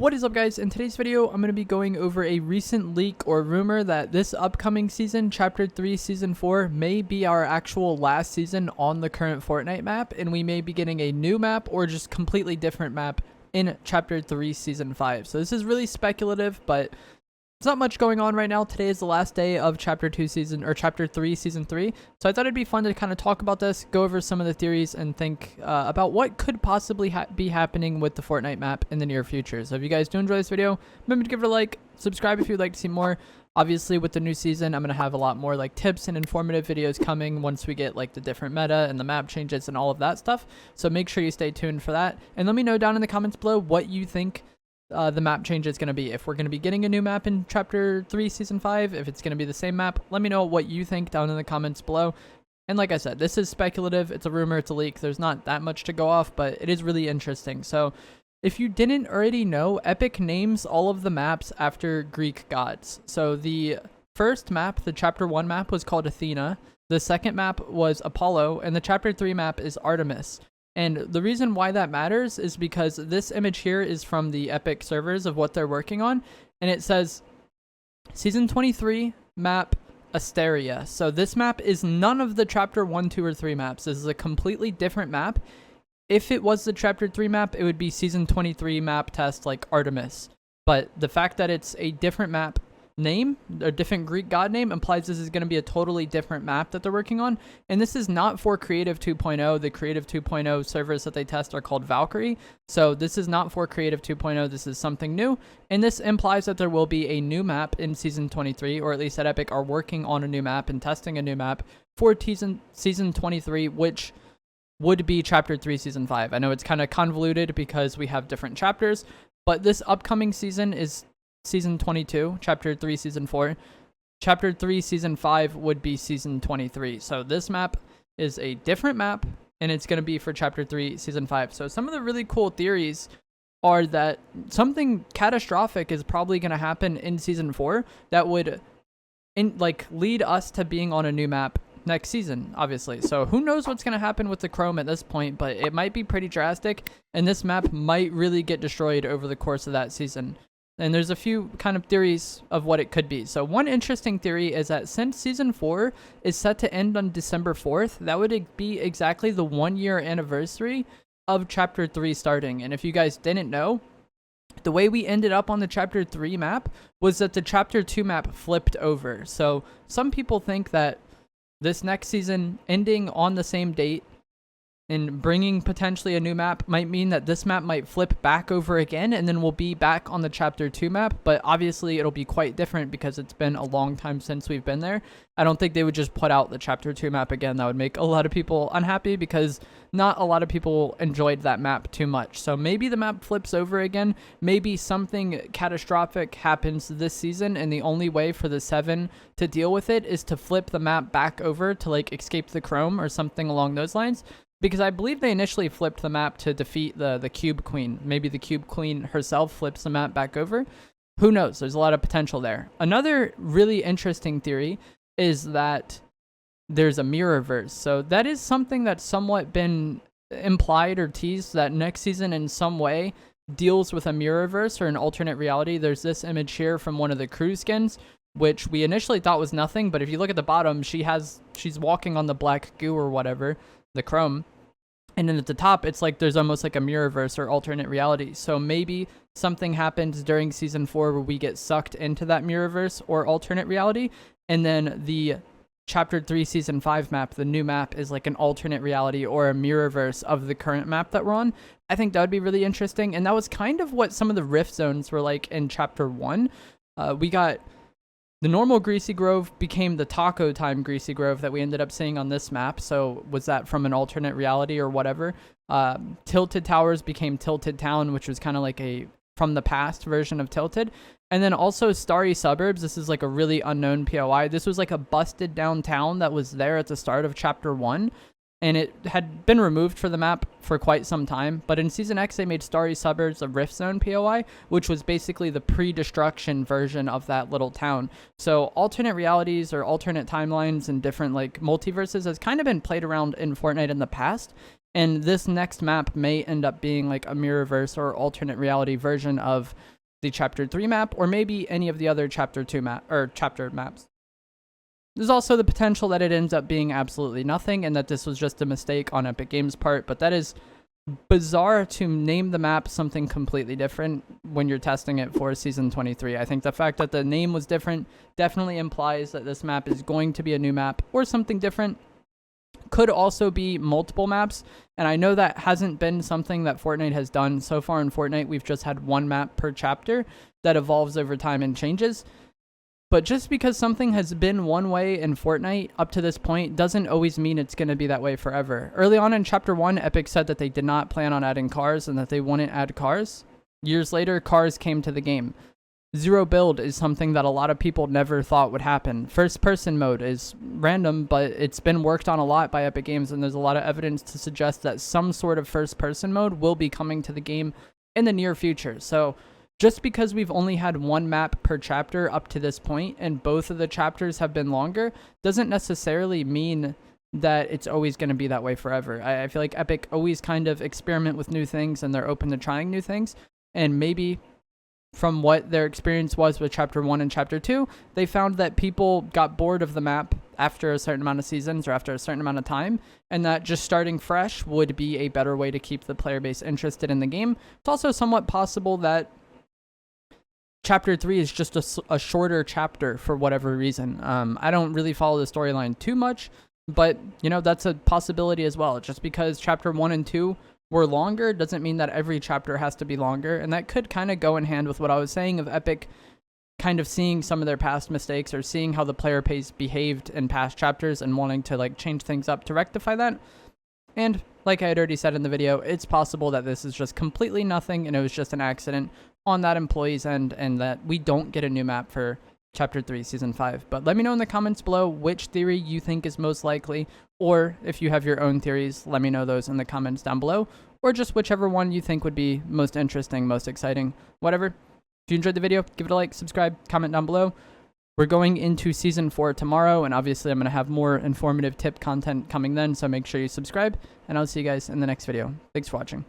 What is up, guys? In today's video, I'm going to be going over a recent leak or rumor that this upcoming season, Chapter 3 Season 4, may be our actual last season on the current Fortnite map, and we may be getting a new map or just completely different map in Chapter 3 Season 5. So this is really speculative, but there's not much going on right now. Today is the last day of Chapter 3 Season 3. So I thought it'd be fun to kind of talk about this, go over some of the theories, and think about what could possibly be happening with the Fortnite map in the near future. So if you guys do enjoy this video, remember to give it a like, subscribe if you'd like to see more. Obviously, with the new season, I'm going to have a lot more like tips and informative videos coming once we get like the different meta and the map changes and all of that stuff. So make sure you stay tuned for that. And let me know down in the comments below what you think the map change is going to be. If we're going to be getting a new map in Chapter 3 Season 5, if it's going to be the same map, let me know what you think down in the comments below. And like I said, this is speculative. It's a rumor. It's a leak. There's not that much to go off, but it is really interesting. So if you didn't already know, Epic names all of the maps after Greek gods. So the first map, the Chapter 1 map, was called Athena. The second map was Apollo, and the Chapter 3 map is Artemis. And the reason why that matters is because this image here is from the Epic servers of what they're working on. And it says Season 23 map Asteria. So this map is none of the Chapter 1, 2, or 3 maps. This is a completely different map. If it was the Chapter 3 map, it would be Season 23 map test like Artemis. But the fact that it's a different map name, a different Greek god name, implies this is going to be a totally different map that they're working on. And this is not for Creative 2.0. The Creative 2.0 servers that they test are called Valkyrie. So this is not for Creative 2.0. This is something new. And this implies that there will be a new map in Season 23, or at least at Epic are working on a new map and testing a new map for Season 23, which would be Chapter 3 Season 5. I know it's kind of convoluted because we have different chapters, but this upcoming season is Season 22, Chapter 3 Season 4. Chapter 3 Season 5 would be Season 23. So this map is a different map, and it's going to be for Chapter 3 Season 5. So some of the really cool theories are that something catastrophic is probably going to happen in Season 4 that would lead us to being on a new map next season, obviously. So who knows what's going to happen with the Chrome at this point, but it might be pretty drastic, and this map might really get destroyed over the course of that season. And there's a few kind of theories of what it could be. So one interesting theory is that since Season 4 is set to end on December 4th, that would be exactly the 1-year anniversary of Chapter 3 starting. And if you guys didn't know, the way we ended up on the Chapter 3 map was that the Chapter 2 map flipped over. So some people think that this next season ending on the same date and bringing potentially a new map might mean that this map might flip back over again, and then we'll be back on the Chapter 2 map. But obviously it'll be quite different because it's been a long time since we've been there. I don't think they would just put out the Chapter 2 map again. That would make a lot of people unhappy because not a lot of people enjoyed that map too much. So maybe the map flips over again. Maybe something catastrophic happens this season, and the only way for the 7 to deal with it is to flip the map back over to like escape the Chrome or something along those lines. Because I believe they initially flipped the map to defeat the Cube Queen. Maybe the Cube Queen herself flips the map back over. Who knows? There's a lot of potential there. Another really interesting theory is that there's a mirrorverse. So that is something that's somewhat been implied or teased, that next season in some way deals with a mirrorverse or an alternate reality. There's this image here from one of the crew skins, which we initially thought was nothing. But if you look at the bottom, she's walking on the black goo or whatever, the Chrome, and then at the top it's like there's almost like a mirrorverse or alternate reality. So maybe something happens during Season 4 where we get sucked into that mirrorverse or alternate reality, and then the Chapter 3 Season 5 map, the new map, is like an alternate reality or a mirrorverse of the current map that we're on. I think that would be really interesting, and that was kind of what some of the rift zones were like in Chapter 1. We got the normal Greasy Grove became the Taco Time Greasy Grove that we ended up seeing on this map. So was that from an alternate reality or whatever? Tilted Towers became Tilted Town, which was kind of like a from the past version of Tilted. And then also Starry Suburbs. This is like a really unknown POI. This was like a busted downtown that was there at the start of Chapter 1. And it had been removed for the map for quite some time. But in Season X, they made Starry Suburbs a Rift Zone POI, which was basically the pre-destruction version of that little town. So alternate realities or alternate timelines and different like multiverses has kind of been played around in Fortnite in the past. And this next map may end up being like a mirrorverse or alternate reality version of the Chapter 3 map, or maybe any of the other Chapter 2 map or chapter maps. There's also the potential that it ends up being absolutely nothing and that this was just a mistake on Epic Games' part, but that is bizarre to name the map something completely different when you're testing it for Season 23. I think the fact that the name was different definitely implies that this map is going to be a new map or something different. Could also be multiple maps, and I know that hasn't been something that Fortnite has done. So far in Fortnite, we've just had one map per chapter that evolves over time and changes. But just because something has been one way in Fortnite up to this point doesn't always mean it's going to be that way forever. Early on in Chapter 1, Epic said that they did not plan on adding cars and that they wouldn't add cars. Years later, cars came to the game. Zero build is something that a lot of people never thought would happen. First person mode is random, but it's been worked on a lot by Epic Games, and there's a lot of evidence to suggest that some sort of first person mode will be coming to the game in the near future. So just because we've only had one map per chapter up to this point, and both of the chapters have been longer, doesn't necessarily mean that it's always going to be that way forever. I feel like Epic always kind of experiment with new things, and they're open to trying new things, and maybe from what their experience was with Chapter 1 and Chapter 2, they found that people got bored of the map after a certain amount of seasons or after a certain amount of time, and that just starting fresh would be a better way to keep the player base interested in the game. It's also somewhat possible that Chapter 3 is just a shorter chapter for whatever reason. I don't really follow the storyline too much, but, you know, that's a possibility as well. Just because Chapter 1 and 2 were longer doesn't mean that every chapter has to be longer, and that could kind of go in hand with what I was saying of Epic kind of seeing some of their past mistakes or seeing how the player base behaved in past chapters and wanting to like change things up to rectify that. And like I had already said in the video, it's possible that this is just completely nothing and it was just an accident on that employee's end and that we don't get a new map for Chapter 3 Season 5. But let me know in the comments below which theory you think is most likely, or if you have your own theories, let me know those in the comments down below, or just whichever one you think would be most interesting, most exciting, whatever. If you enjoyed the video, give it a like, subscribe, comment down below. We're going into Season 4 tomorrow, and obviously I'm going to have more informative tip content coming then, so make sure you subscribe, and I'll see you guys in the next video. Thanks for watching.